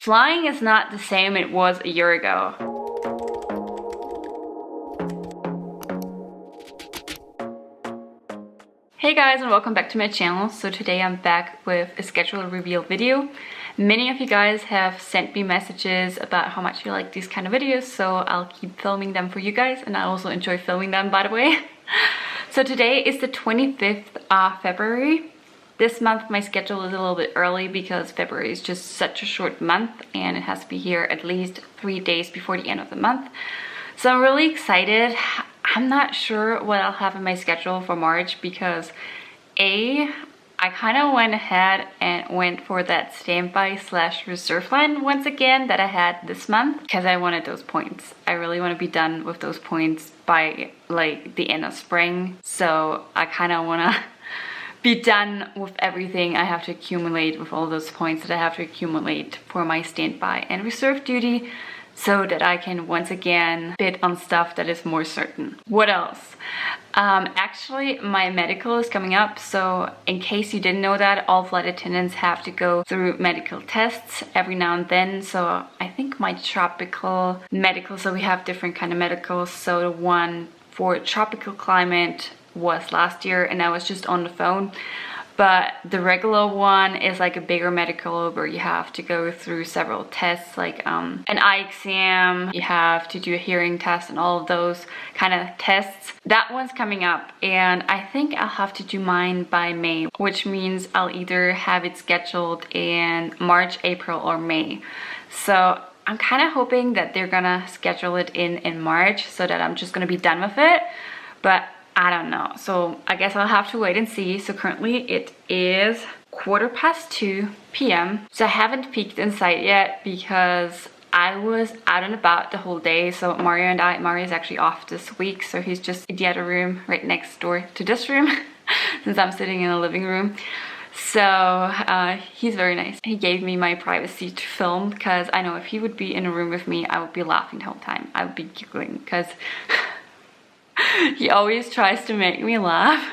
Flying is not the same it was a year ago. Hey guys, and welcome back to my channel. So today I'm back with a schedule reveal video. Many of you guys have sent me messages about how much you like these kind of videos, so I'll keep filming them for you guys, and I also enjoy filming them, by the way. So today is the 25th of February. This month my schedule is a little bit early because February is just such a short month and it has to be here at least 3 days before the end of the month. So I'm really excited. I'm not sure what I'll have in my schedule for March because I kind of went ahead and went for that standby/reserve plan once again that I had this month because I wanted those points. I really want to be done with those points by like the end of spring. So I kind of want to be done with everything I have to accumulate, with all those points that I have to accumulate for my standby and reserve duty, so that I can once again bid on stuff that is more certain. What else? Actually, my medical is coming up, so in case you didn't know that, all flight attendants have to go through medical tests every now and then. So I think my tropical medical, so we have different kind of medicals, so the one for tropical climate was last year and I was just on the phone, but the regular one is like a bigger medical where you have to go through several tests, like an eye exam, you have to do a hearing test and all of those kind of tests. That one's coming up and I think I'll have to do mine by May, which means I'll either have it scheduled in March, April or May. So I'm kind of hoping that they're gonna schedule it in March so that I'm just gonna be done with it, but I don't know. So I guess I'll have to wait and see. So currently it is 2:15 p.m. So I haven't peeked inside yet because I was out and about the whole day. So Mario is actually off this week. So he's just in the other room right next door to this room since I'm sitting in the living room. So he's very nice. He gave me my privacy to film because I know if he would be in a room with me, I would be laughing the whole time. I would be giggling because he always tries to make me laugh.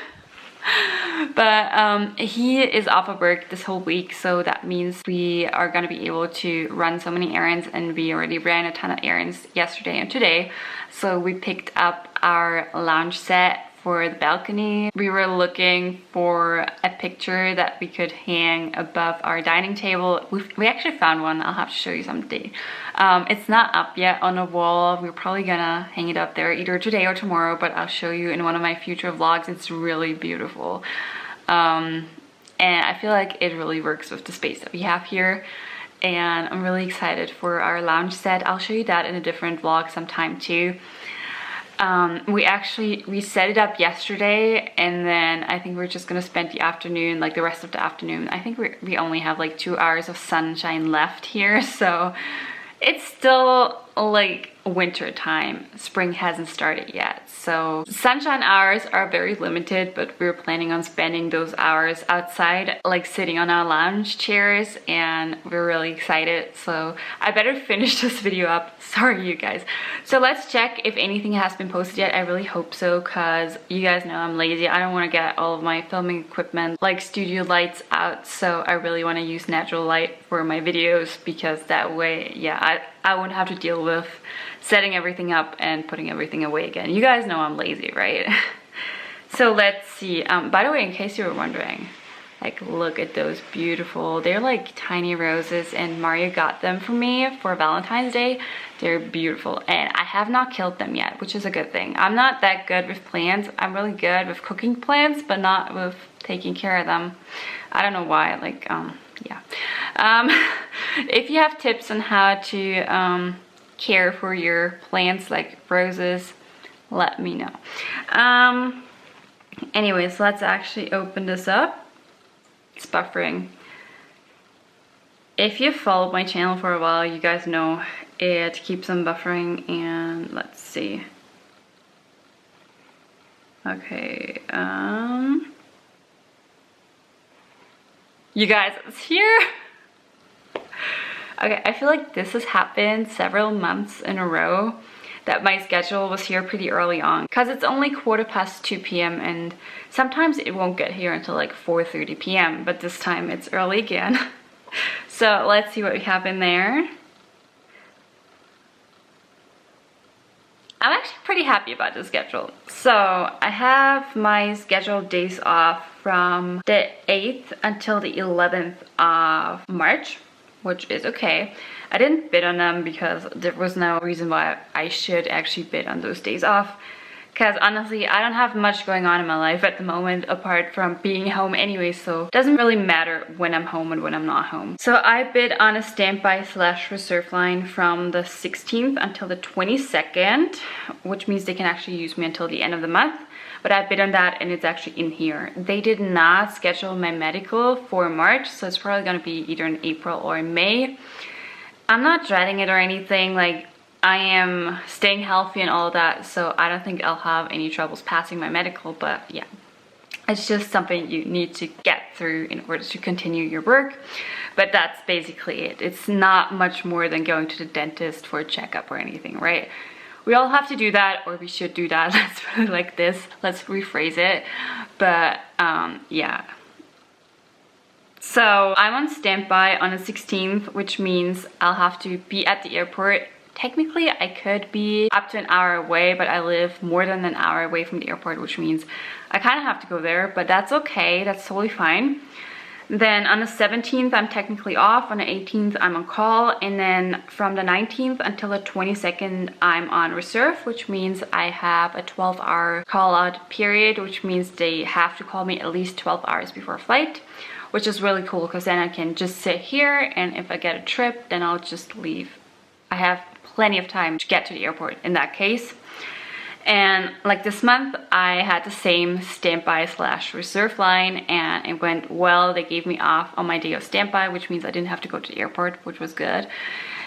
But he is off of work this whole week, so that means we are gonna be able to run so many errands, and we already ran a ton of errands yesterday and today. So we picked up our lounge set for the balcony. We were looking for a picture that we could hang above our dining table. We actually found one. I'll have to show you someday. It's not up yet on the wall. We're probably gonna hang it up there either today or tomorrow, but I'll show you in one of my future vlogs. It's really beautiful. And I feel like it really works with the space that we have here. And I'm really excited for our lounge set. I'll show you that in a different vlog sometime too. We set it up yesterday, and then I think we're just gonna spend the afternoon, like the rest of the afternoon. I think we only have like 2 hours of sunshine left here, so it's still like winter time. Spring hasn't started yet, so sunshine hours are very limited, but we're planning on spending those hours outside, like sitting on our lounge chairs, and we're really excited. So I better finish this video up. Sorry you guys. So let's check if anything has been posted yet. I really hope so, because you guys know I'm lazy. I don't want to get all of my filming equipment like studio lights out, so I really want to use natural light for my videos, because that way, yeah, I won't have to deal with setting everything up and putting everything away again. You guys know I'm lazy, right? So let's see. By the way, in case you were wondering, like, look at those beautiful, they're like tiny roses, and Mario got them for me for Valentine's Day. They're beautiful, and I have not killed them yet, which is a good thing. I'm not that good with plants. I'm really good with cooking plants, but not with taking care of them. I don't know why, like, yeah. If you have tips on how to care for your plants like roses, let me know. Anyways, let's actually open this up. It's buffering. If you've followed my channel for a while, you guys know it keeps on buffering, and let's see. Okay, you guys, it's here. Okay, I feel like this has happened several months in a row, that my schedule was here pretty early on, because it's only 2:15 p.m. and sometimes it won't get here until like 4:30 p.m. but this time it's early again. So let's see what we have in there. I'm actually pretty happy about the schedule. So I have my scheduled days off from the 8th until the 11th of March, which is okay. I didn't bid on them because there was no reason why I should actually bid on those days off. Because honestly, I don't have much going on in my life at the moment apart from being home anyway, so it doesn't really matter when I'm home and when I'm not home. So I bid on a standby / reserve line from the 16th until the 22nd, which means they can actually use me until the end of the month. But I bid on that and it's actually in here. They did not schedule my medical for March, so it's probably gonna be either in April or in May. I'm not dreading it or anything, like I am staying healthy and all of that, so I don't think I'll have any troubles passing my medical, but yeah. It's just something you need to get through in order to continue your work. But that's basically it. It's not much more than going to the dentist for a checkup or anything, right? We all have to do that, or we should do that. Let's put it like this. Let's rephrase it. But yeah. So I'm on standby on the 16th, which means I'll have to be at the airport. Technically, I could be up to an hour away, but I live more than an hour away from the airport, which means I kind of have to go there, but that's okay. That's totally fine. Then on the 17th, I'm technically off. On the 18th, I'm on call. And then from the 19th until the 22nd, I'm on reserve, which means I have a 12-hour call-out period, which means they have to call me at least 12 hours before flight, which is really cool because then I can just sit here, and if I get a trip, then I'll just leave. I have plenty of time to get to the airport in that case. And like this month, I had the same standby / reserve line, and it went well. They gave me off on my day of standby, which means I didn't have to go to the airport, which was good.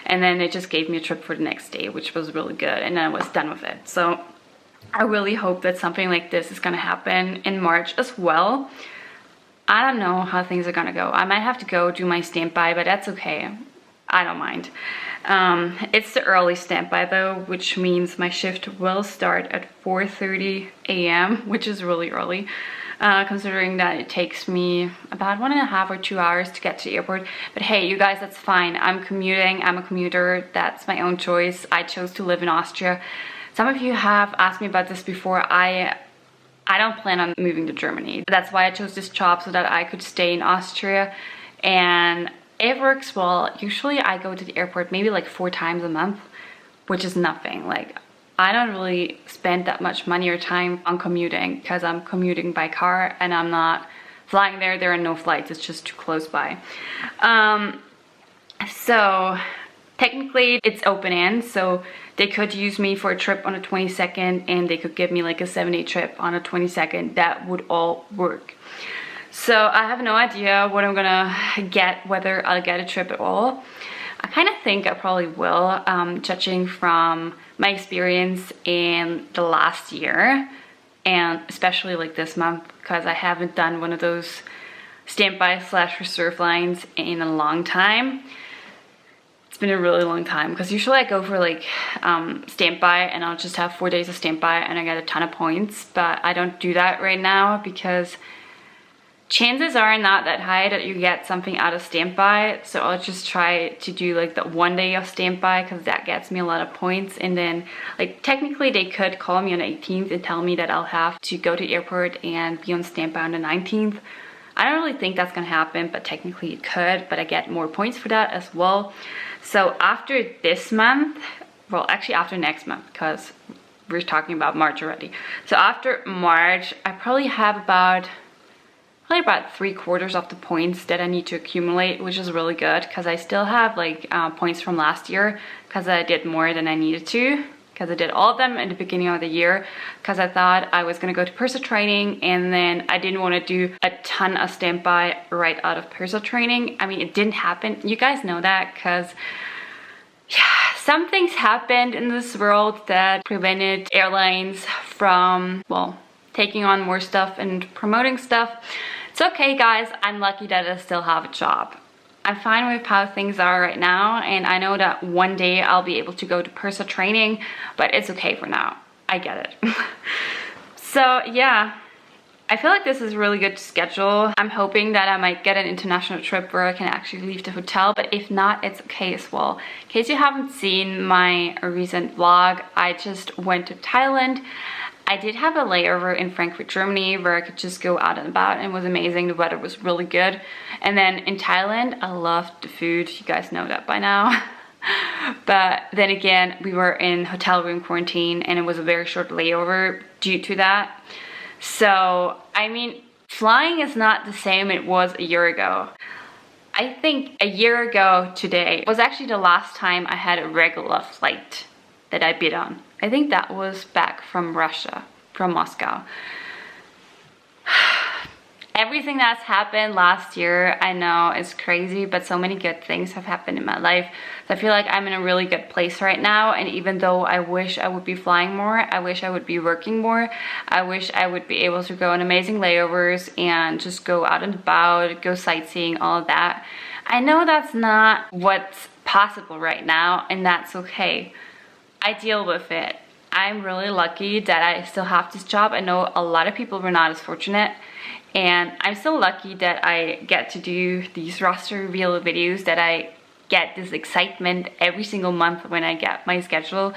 And then they just gave me a trip for the next day, which was really good, and then I was done with it. So I really hope that something like this is gonna happen in March as well. I don't know how things are gonna go. I might have to go do my standby, but that's okay. I don't mind. It's the early standby though, which means my shift will start at 4:30 a.m., which is really early, considering that it takes me about 1.5 or 2 hours to get to the airport. But hey, you guys, that's fine. I'm commuting. I'm a commuter. That's my own choice. I chose to live in Austria. Some of you have asked me about this before. I don't plan on moving to Germany. That's why I chose this job, so that I could stay in Austria, and it works well. Usually I go to the airport maybe like 4 times a month, which is nothing. Like, I don't really spend that much money or time on commuting because I'm commuting by car and I'm not flying there. There are no flights. It's just too close by. So technically it's open-end, so they could use me for a trip on the 22nd and they could give me like a 7-day trip on the 22nd. That would all work. So I have no idea what I'm gonna get, whether I'll get a trip at all. I kind of think I probably will, judging from my experience in the last year, and especially like this month, because I haven't done one of those standby / reserve lines in a long time. It's been a really long time, because usually I go for like standby and I'll just have 4 days of standby and I get a ton of points, but I don't do that right now because chances are not that high that you get something out of standby. So I'll just try to do like the 1 day of standby because that gets me a lot of points. And then like technically they could call me on the 18th and tell me that I'll have to go to the airport and be on standby on the 19th. I don't really think that's gonna happen, but technically it could, but I get more points for that as well. So after this month, well actually after next month, because we're talking about March already. So after March, I probably have about 3/4 of the points that I need to accumulate, which is really good because I still have like points from last year because I did more than I needed to, because I did all of them in the beginning of the year because I thought I was gonna go to PERSA training, and then I didn't want to do a ton of standby right out of PERSA training. I mean, it didn't happen. You guys know that because yeah, some things happened in this world that prevented airlines from, well, taking on more stuff and promoting stuff. It's okay, guys. I'm lucky that I still have a job. I'm fine with how things are right now, and I know that one day I'll be able to go to PERSA training, but it's okay for now. I get it. So yeah, I feel like this is a really good schedule. I'm hoping that I might get an international trip where I can actually leave the hotel, but if not, it's okay as well. In case you haven't seen my recent vlog, I just went to Thailand. I did have a layover in Frankfurt, Germany, where I could just go out and about, and it was amazing. The weather was really good. And then in Thailand, I loved the food. You guys know that by now. But then again, we were in hotel room quarantine, and it was a very short layover due to that. So, I mean, flying is not the same it was a year ago. I think a year ago today was actually the last time I had a regular flight that I bid on. I think that was back from Russia, from Moscow. Everything that's happened last year, I know is crazy, but so many good things have happened in my life. So I feel like I'm in a really good place right now. And even though I wish I would be flying more, I wish I would be working more, I wish I would be able to go on amazing layovers and just go out and about, go sightseeing, all of that. I know that's not what's possible right now, and that's okay. I deal with it. I'm really lucky that I still have this job. I know a lot of people were not as fortunate. And I'm still lucky that I get to do these roster reveal videos, that I get this excitement every single month when I get my schedule.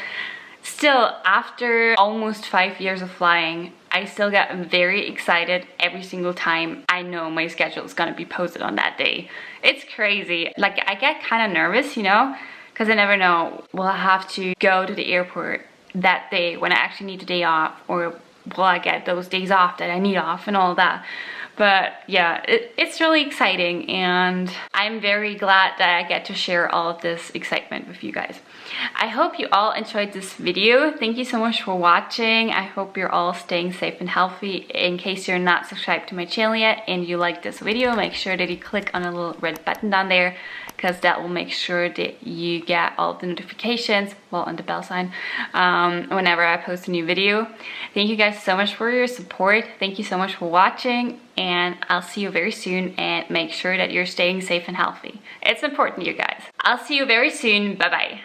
Still, after almost 5 years of flying, I still get very excited every single time I know my schedule is gonna be posted on that day. It's crazy. Like, I get kind of nervous, you know, because I never know, will I have to go to the airport that day when I actually need a day off, or will I get those days off that I need off and all that. But yeah, it's really exciting, and I'm very glad that I get to share all of this excitement with you guys. I hope you all enjoyed this video. Thank you so much for watching. I hope you're all staying safe and healthy. In case you're not subscribed to my channel yet and you like this video, make sure that you click on a little red button down there, because that will make sure that you get all of the notifications, well, on the bell sign, whenever I post a new video. Thank you guys so much for your support. Thank you so much for watching, and I'll see you very soon, and make sure that you're staying safe and healthy. It's important, you guys. I'll see you very soon. Bye bye.